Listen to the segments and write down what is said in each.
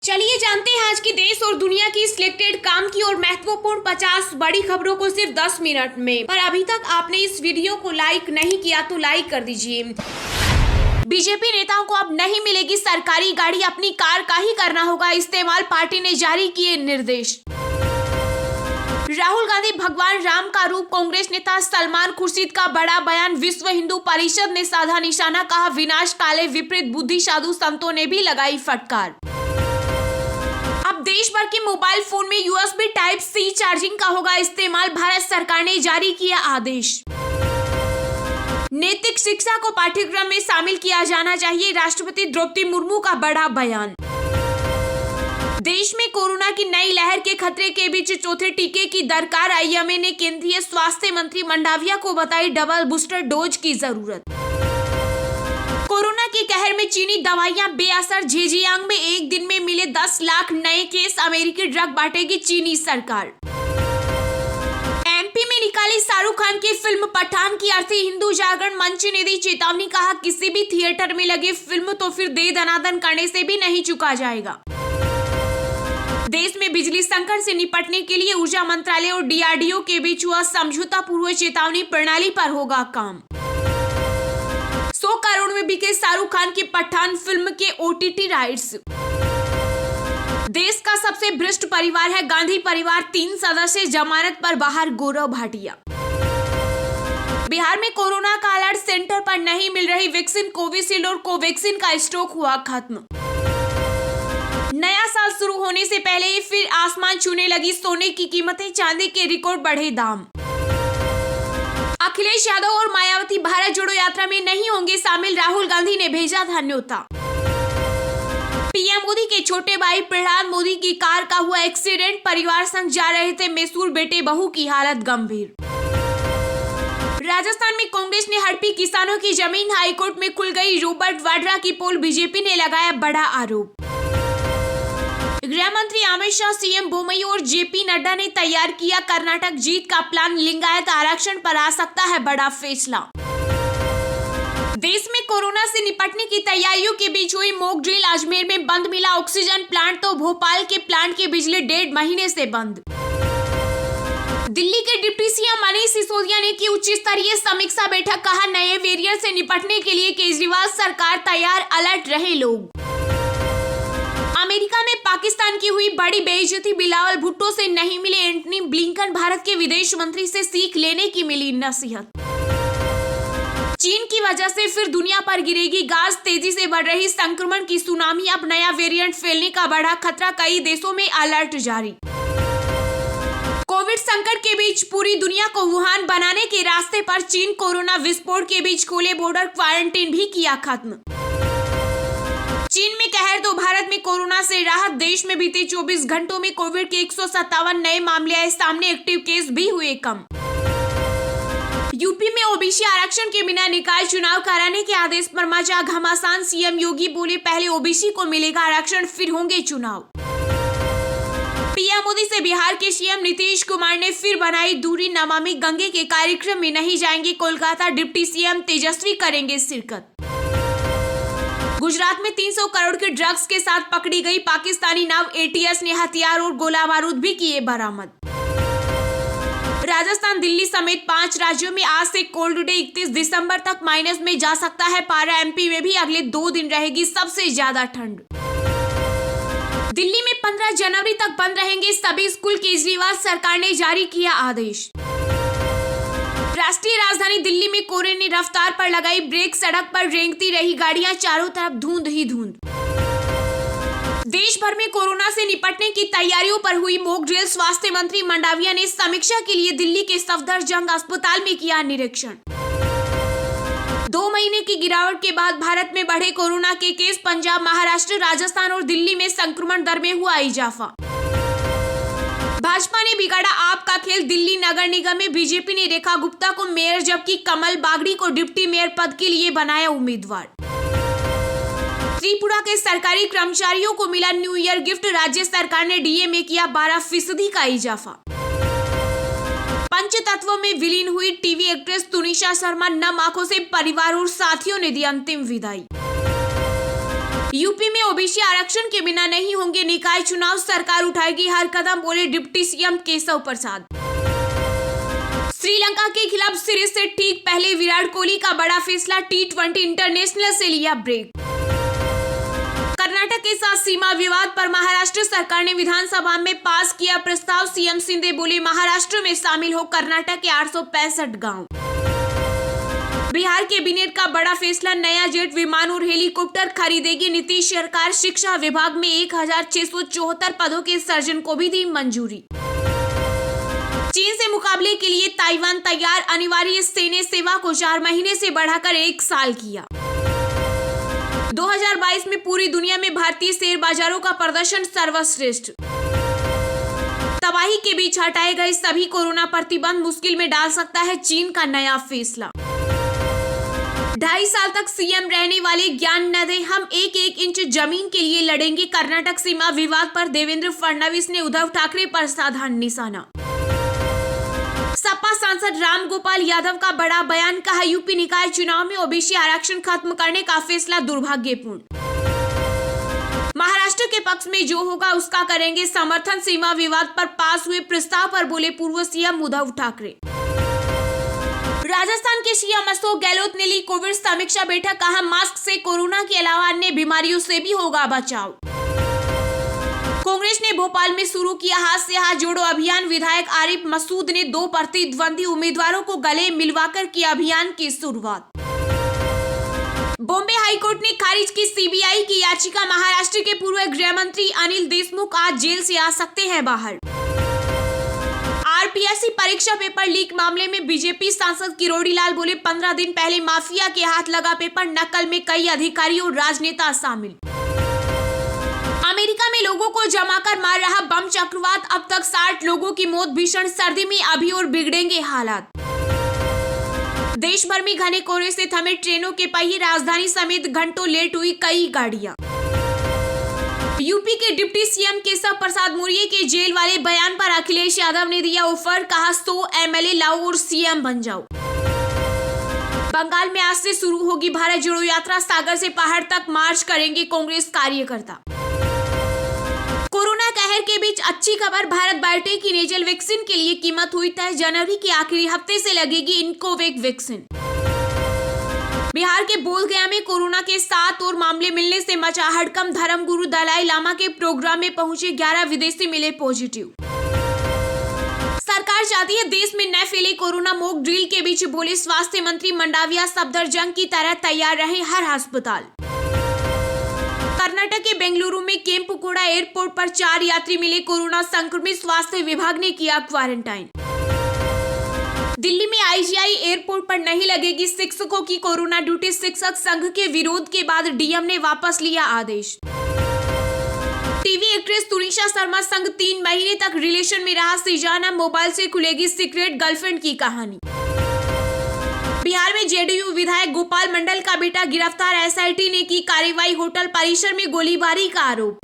चलिए जानते हैं आज की देश और दुनिया की सिलेक्टेड काम की और महत्वपूर्ण 50 बड़ी खबरों को सिर्फ 10 मिनट में। पर अभी तक आपने इस वीडियो को लाइक नहीं किया तो लाइक कर दीजिए। बीजेपी नेताओं को अब नहीं मिलेगी सरकारी गाड़ी, अपनी कार का ही करना होगा इस्तेमाल, पार्टी ने जारी किए निर्देश। राहुल गांधी भगवान राम का रूप, कांग्रेस नेता सलमान खुर्शीद का बड़ा बयान। विश्व हिंदू परिषद ने साधा निशाना, कहा विनाश काले विपरीत बुद्धि, साधु संतों ने भी लगाई फटकार। अब देश भर के मोबाइल फोन में USB टाइप C चार्जिंग का होगा इस्तेमाल, भारत सरकार ने जारी किया आदेश। नैतिक शिक्षा को पाठ्यक्रम में शामिल किया जाना चाहिए, राष्ट्रपति द्रौपदी मुर्मू का बड़ा बयान। देश में कोरोना की नई लहर के खतरे के बीच चौथे टीके की दरकार, IMA ने केंद्रीय स्वास्थ्य मंत्री मंडाविया को बताई डबल बूस्टर डोज की जरूरत। कोरोना के कहर में चीनी दवाइयां बेअसर, झेजियांग में एक दिन में मिले 10 लाख नए केस, अमेरिकी ड्रग बांटेगी चीनी सरकार। MP में निकाली शाहरुख खान की फिल्म पठान की अर्थी, हिंदू जागरण मंच ने दी चेतावनी, कहा किसी भी थिएटर में लगे फिल्म तो फिर दे दनादन करने से भी नहीं चुका जाएगा। देश में बिजली संकट से निपटने के लिए ऊर्जा मंत्रालय और DRDO के बीच हुआ समझौता पूर्व चेतावनी प्रणाली पर होगा काम। 100 करोड़ में बिके शाहरुख खान की पठान फिल्म के OTT राइट्स। देश का सबसे भ्रष्ट परिवार है गांधी परिवार, 3 सदस्य जमानत पर बाहर, गौरव भाटिया। बिहार में कोरोना का अलर्ट, सेंटर पर नहीं मिल रही वैक्सीन, कोविशील्ड और कोवैक्सीन का स्टॉक हुआ खत्म। नया साल शुरू होने से पहले ही फिर आसमान छूने लगी सोने की कीमतें, चांदी के रिकॉर्ड बढ़े दाम। अखिलेश यादव और मायावती भारत जोड़ो यात्रा में नहीं होंगे शामिल, राहुल गांधी ने भेजा था न्योता। PM मोदी के छोटे भाई प्रहलाद मोदी की कार का हुआ एक्सीडेंट, परिवार संग जा रहे थे मैसूर, बेटे बहू की हालत गंभीर। राजस्थान में कांग्रेस ने हड़पी किसानों की जमीन, हाईकोर्ट में खुल गई रॉबर्ट वाड्रा की पोल, बीजेपी ने लगाया बड़ा आरोप। गृह मंत्री अमित शाह, CM बोम्मई और JP नड्डा ने तैयार किया कर्नाटक जीत का प्लान, लिंगायत आरक्षण पर आ सकता है बड़ा फैसला। देश में कोरोना से निपटने की तैयारियों के बीच हुई मॉक ड्रिल, अजमेर में बंद मिला ऑक्सीजन प्लांट तो भोपाल के प्लांट की बिजली 1.5 महीने से बंद। दिल्ली के डिप्टी CM मनीष सिसोदिया ने की उच्च स्तरीय समीक्षा बैठक, कहा नए वेरिएंट से निपटने के लिए केजरीवाल सरकार तैयार, अलर्ट रहे लोग। अमेरिका में पाकिस्तान की हुई बड़ी बेइज्जती, बिलावल भुट्टो से नहीं मिले एंटनी ब्लिंकन, भारत के विदेश मंत्री से सीख लेने की मिली नसीहत। चीन की वजह से फिर दुनिया पर गिरेगी गाज, तेजी से बढ़ रही संक्रमण की सुनामी, अब नया वेरिएंट फैलने का बड़ा खतरा, कई देशों में अलर्ट जारी। कोविड संकट के बीच पूरी दुनिया को वुहान बनाने के रास्ते पर चीन, कोरोना विस्फोट के बीच खोले बॉर्डर, क्वारंटीन भी किया खत्म। चीन में कहर तो भारत में कोरोना से राहत, देश में बीते 24 घंटों में कोविड के 157 नए मामले आए सामने, एक्टिव केस भी हुए कम। यूपी में OBC आरक्षण के बिना निकाय चुनाव कराने के आदेश पर मचा घमासान, CM योगी बोले पहले OBC को मिलेगा आरक्षण फिर होंगे चुनाव। PM मोदी से बिहार के CM नीतीश कुमार ने फिर बनाई दूरी, नमामि गंगे के कार्यक्रम में नहीं जाएंगे कोलकाता, डिप्टी CM तेजस्वी करेंगे शिरकत। गुजरात में 300 करोड़ के ड्रग्स के साथ पकड़ी गई पाकिस्तानी नाव, ATS ने हथियार और गोला बारूद भी किए बरामद। राजस्थान, दिल्ली समेत 5 राज्यों में आज से कोल्ड डे, 31 दिसंबर तक माइनस में जा सकता है पारा, MP में भी अगले 2 दिन रहेगी सबसे ज्यादा ठंड। दिल्ली में 15 जनवरी तक बंद रहेंगे सभी स्कूल, केजरीवाल सरकार ने जारी किया आदेश। राष्ट्रीय राजधानी दिल्ली में कोहरे ने रफ्तार पर लगाई ब्रेक, सड़क पर रेंगती रही गाड़ियां, चारों तरफ धुंध ही धुंध। देश भर में कोरोना से निपटने की तैयारियों पर हुई मॉक ड्रिल, स्वास्थ्य मंत्री मंडाविया ने समीक्षा के लिए दिल्ली के सफदरजंग अस्पताल में किया निरीक्षण। 2 महीने की गिरावट के बाद भारत में बढ़े कोरोना के केस, पंजाब, महाराष्ट्र, राजस्थान और दिल्ली में संक्रमण दर में हुआ इजाफा। भाजपा ने बिगाड़ा आपका खेल, दिल्ली नगर निगम में बीजेपी ने रेखा गुप्ता को मेयर, जबकि कमल बागड़ी को डिप्टी मेयर पद के लिए बनाया उम्मीदवार। त्रिपुरा के सरकारी कर्मचारियों को मिला न्यू ईयर गिफ्ट, राज्य सरकार ने DA में किया 12% का इजाफा। पंचतत्व में विलीन हुई टीवी एक्ट्रेस तुनिशा शर्मा, नम आंखों से परिवार और साथियों ने दी अंतिम विदाई। यूपी में ओबीसी आरक्षण के बिना नहीं होंगे निकाय चुनाव, सरकार उठाएगी हर कदम, बोले डिप्टी सीएम केशव प्रसाद। श्रीलंका के खिलाफ सीरीज से ठीक पहले विराट कोहली का बड़ा फैसला, T20 इंटरनेशनल से लिया ब्रेक। कर्नाटक के साथ सीमा विवाद पर महाराष्ट्र सरकार ने विधानसभा में पास किया प्रस्ताव, सीएम शिंदे बोले महाराष्ट्र में शामिल हो कर्नाटक के 865 गांव। बिहार कैबिनेट का बड़ा फैसला, नया जेट विमान और हेलीकॉप्टर खरीदेगी नीतीश सरकार, शिक्षा विभाग में 1674 पदों के सृजन को भी दी मंजूरी। चीन से मुकाबले के लिए ताइवान तैयार, अनिवार्य सैन्य सेवा को 4 महीने से बढ़ाकर 1 साल किया। 2022 में पूरी दुनिया में भारतीय शेयर बाजारों का प्रदर्शन सर्वश्रेष्ठ। तबाही के बीच हटाए गए सभी कोरोना प्रतिबंध, मुश्किल में डाल सकता है चीन का नया फैसला। 2.5 साल तक सीएम रहने वाले ज्ञान न दे, हम 1-1 इंच जमीन के लिए लड़ेंगे, कर्नाटक सीमा विवाद पर देवेंद्र फडणवीस ने उद्धव ठाकरे पर साधा निशाना। सपा सांसद राम गोपाल यादव का बड़ा बयान, कहा यूपी निकाय चुनाव में ओबीसी आरक्षण खत्म करने का फैसला दुर्भाग्यपूर्ण। महाराष्ट्र के पक्ष में जो होगा उसका करेंगे समर्थन, सीमा विवाद पर पास हुए प्रस्ताव पर बोले पूर्व सीएम उद्धव ठाकरे। राजस्थान के सीएम अशोक गहलोत ने ली कोविड समीक्षा बैठक, कहा मास्क से कोरोना के अलावा अन्य बीमारियों से भी होगा बचाव। कांग्रेस ने भोपाल में शुरू किया हाथ से हाथ जोड़ो अभियान, विधायक आरिफ मसूद ने 2 प्रतिद्वंदी उम्मीदवारों को गले मिलवाकर किया अभियान की शुरुआत। बॉम्बे हाईकोर्ट ने खारिज की सीबीआई की याचिका, महाराष्ट्र के पूर्व गृह मंत्री अनिल देशमुख आज जेल से आ सकते हैं बाहर। आरपीएससी परीक्षा पेपर लीक मामले में बीजेपी सांसद किरोड़ी लाल बोले 15 दिन पहले माफिया के हाथ लगा पेपर, नकल में कई अधिकारी और राजनेता शामिल। अमेरिका में लोगों को जमाकर मार रहा बम चक्रवात, अब तक 60 लोगों की मौत, भीषण सर्दी में अभी और बिगड़ेंगे हालात। देश भर में घने कोहरे से थमे ट्रेनों के पहिए, राजधानी समेत घंटों लेट हुई कई गाड़ियां। यूपी के डिप्टी सीएम केशव प्रसाद मौर्य के जेल वाले बयान पर अखिलेश यादव ने दिया ऑफर, कहा 100 एमएलए लाओ और सीएम बन जाओ। बंगाल में आज से शुरू होगी भारत जोड़ो यात्रा, सागर से पहाड़ तक मार्च करेंगे कांग्रेस कार्यकर्ता। कोरोना कहर के बीच अच्छी खबर, भारत बायोटेक की नेजल वैक्सीन के लिए कीमत हुई तय, जनवरी के आखिरी हफ्ते से लगेगी इनकोवैक वैक्सीन। बिहार के बोधगया में कोरोना के 7 और मामले मिलने से मचा हड़कंप, धर्मगुरु दलाई लामा के प्रोग्राम में पहुंचे 11 विदेशी मिले पॉजिटिव। सरकार चाहती है देश में न फैले कोरोना, मॉक ड्रिल के बीच बोले स्वास्थ्य मंत्री मंडाविया, सफदरजंग की तरह तैयार रहे हर अस्पताल। कर्नाटक के बेंगलुरु में केम्पुकोड़ा एयरपोर्ट पर 4 यात्री मिले कोरोना संक्रमित, स्वास्थ्य विभाग ने किया क्वारंटाइन। दिल्ली में आईजीआई एयरपोर्ट पर नहीं लगेगी शिक्षकों की कोरोना ड्यूटी, शिक्षक संघ के विरोध के बाद डीएम ने वापस लिया आदेश। टीवी एक्ट्रेस तुनिशा शर्मा संग 3 महीने तक रिलेशन में रहा सीजाना, मोबाइल से खुलेगी सीक्रेट गर्लफ्रेंड की कहानी। बिहार में जेडीयू विधायक गोपाल मंडल का बेटा गिरफ्तार, एसआईटी ने की कार्रवाई, होटल परिसर में गोलीबारी का आरोप।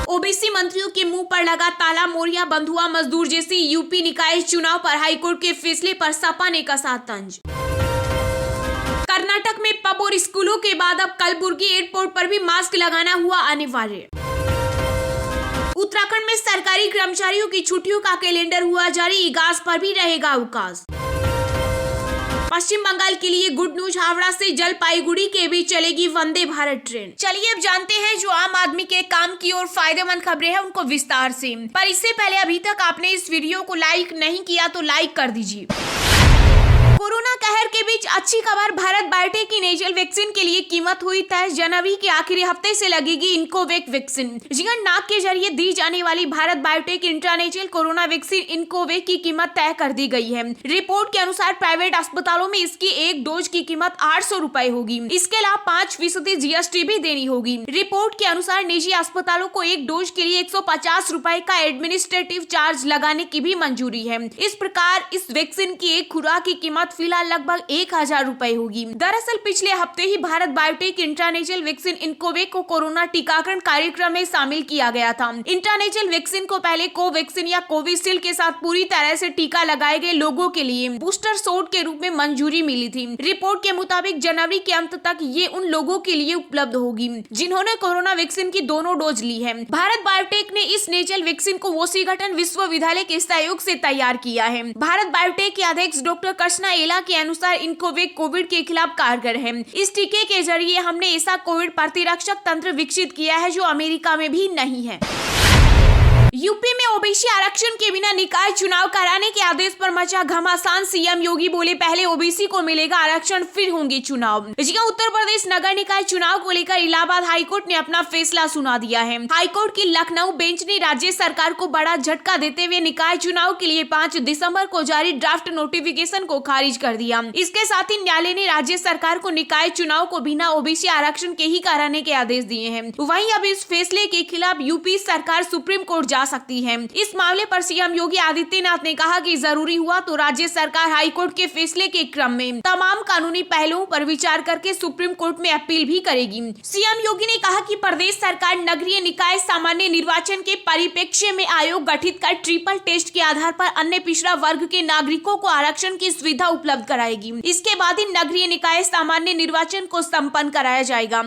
ओबीसी मंत्रियों के मुंह पर लगा ताला, मोरिया बंधुआ मजदूर जैसी यूपी निकाय चुनाव पर हाईकोर्ट के फैसले पर सपा ने कसा तंज। कर्नाटक में पब और स्कूलों के बाद अब कलबुर्गी एयरपोर्ट पर भी मास्क लगाना हुआ अनिवार्य। उत्तराखंड में सरकारी कर्मचारियों की छुट्टियों का कैलेंडर हुआ जारी, इगास पर भी रहेगा अवकाश। पश्चिम बंगाल के लिए गुड न्यूज, हावड़ा से जलपाईगुड़ी के बीच चलेगी वंदे भारत ट्रेन। चलिए अब जानते हैं जो आम आदमी के काम की और फायदेमंद खबरें हैं उनको विस्तार से। पर इससे पहले अभी तक आपने इस वीडियो को लाइक नहीं किया तो लाइक कर दीजिए। कोरोना कहर के बीच अच्छी खबर, भारत बायोटेक की नेजल वैक्सीन के लिए कीमत हुई तय, जनवरी के आखिरी हफ्ते से लगेगी इनकोवैक वैक्सीन। जीवन नाक के जरिए दी जाने वाली Bharat biotech intranasal corona vaccine Incovacc की कीमत तय कर दी गई है। रिपोर्ट के अनुसार प्राइवेट अस्पतालों में इसकी 1 डोज की कीमत 800 रुपए होगी। इसके अलावा 5% जीएसटी भी देनी होगी। रिपोर्ट के अनुसार निजी अस्पतालों को 1 डोज के लिए 150 रुपए का एडमिनिस्ट्रेटिव चार्ज लगाने की भी मंजूरी है। इस प्रकार इस वैक्सीन की एक खुराक की कीमत फिलहाल लगभग 1000 रुपए होगी। दरअसल पिछले हफ्ते ही भारत बायोटेक इंटरनेशनल वैक्सीन इनोवेक को कोरोना टीकाकरण कार्यक्रम में शामिल किया गया था। इंटरनेशनल वैक्सीन को पहले कोवैक्सीन या कोविशील्ड के साथ पूरी तरह से टीका लगाए गए लोगों के लिए बूस्टर शॉट के रूप में मंजूरी मिली थी। रिपोर्ट के मुताबिक जनवरी के अंत तक ये उन लोगों के लिए उपलब्ध होगी जिन्होंने कोरोना वैक्सीन की दोनों डोज ली है। भारत बायोटेक ने इस नेशनल वैक्सीन को वॉशिंगटन विश्वविद्यालय के सहयोग से तैयार किया है। भारत बायोटेक के अध्यक्ष डॉक्टर कृष्णा एला के अनुसार इनोवेक कोविड के खिलाफ कारगर है। इस टीके के जरिए हमने ऐसा कोविड प्रतिरक्षक तंत्र विकसित किया है जो अमेरिका में भी नहीं है। यूपी में ओबीसी आरक्षण के बिना निकाय चुनाव कराने के आदेश पर मचा घमासान। सीएम योगी बोले पहले ओबीसी को मिलेगा आरक्षण फिर होंगे चुनाव। जी उत्तर प्रदेश नगर निकाय चुनाव को लेकर इलाहाबाद हाईकोर्ट ने अपना फैसला सुना दिया है। हाईकोर्ट की लखनऊ बेंच ने राज्य सरकार को बड़ा झटका देते हुए निकाय चुनाव के लिए 5 दिसंबर को जारी ड्राफ्ट नोटिफिकेशन को खारिज कर दिया। इसके साथ ही न्यायालय ने राज्य सरकार को निकाय चुनाव को बिना ओबीसी आरक्षण के ही कराने के आदेश दिए हैं। वहीं अब इस फैसले के खिलाफ यूपी सरकार सुप्रीम कोर्ट जा सकती है। इस मामले पर सीएम योगी आदित्यनाथ ने कहा कि जरूरी हुआ तो राज्य सरकार हाईकोर्ट के फैसले के क्रम में तमाम कानूनी पहलुओं पर विचार करके सुप्रीम कोर्ट में अपील भी करेगी। सीएम योगी ने कहा कि प्रदेश सरकार नगरीय निकाय सामान्य निर्वाचन के परिप्रेक्ष्य में आयोग गठित कर ट्रिपल टेस्ट के आधार पर अन्य पिछड़ा वर्ग के नागरिकों को आरक्षण की सुविधा उपलब्ध कराएगी। इसके बाद ही नगरीय निकाय सामान्य निर्वाचन को संपन्न कराया जाएगा।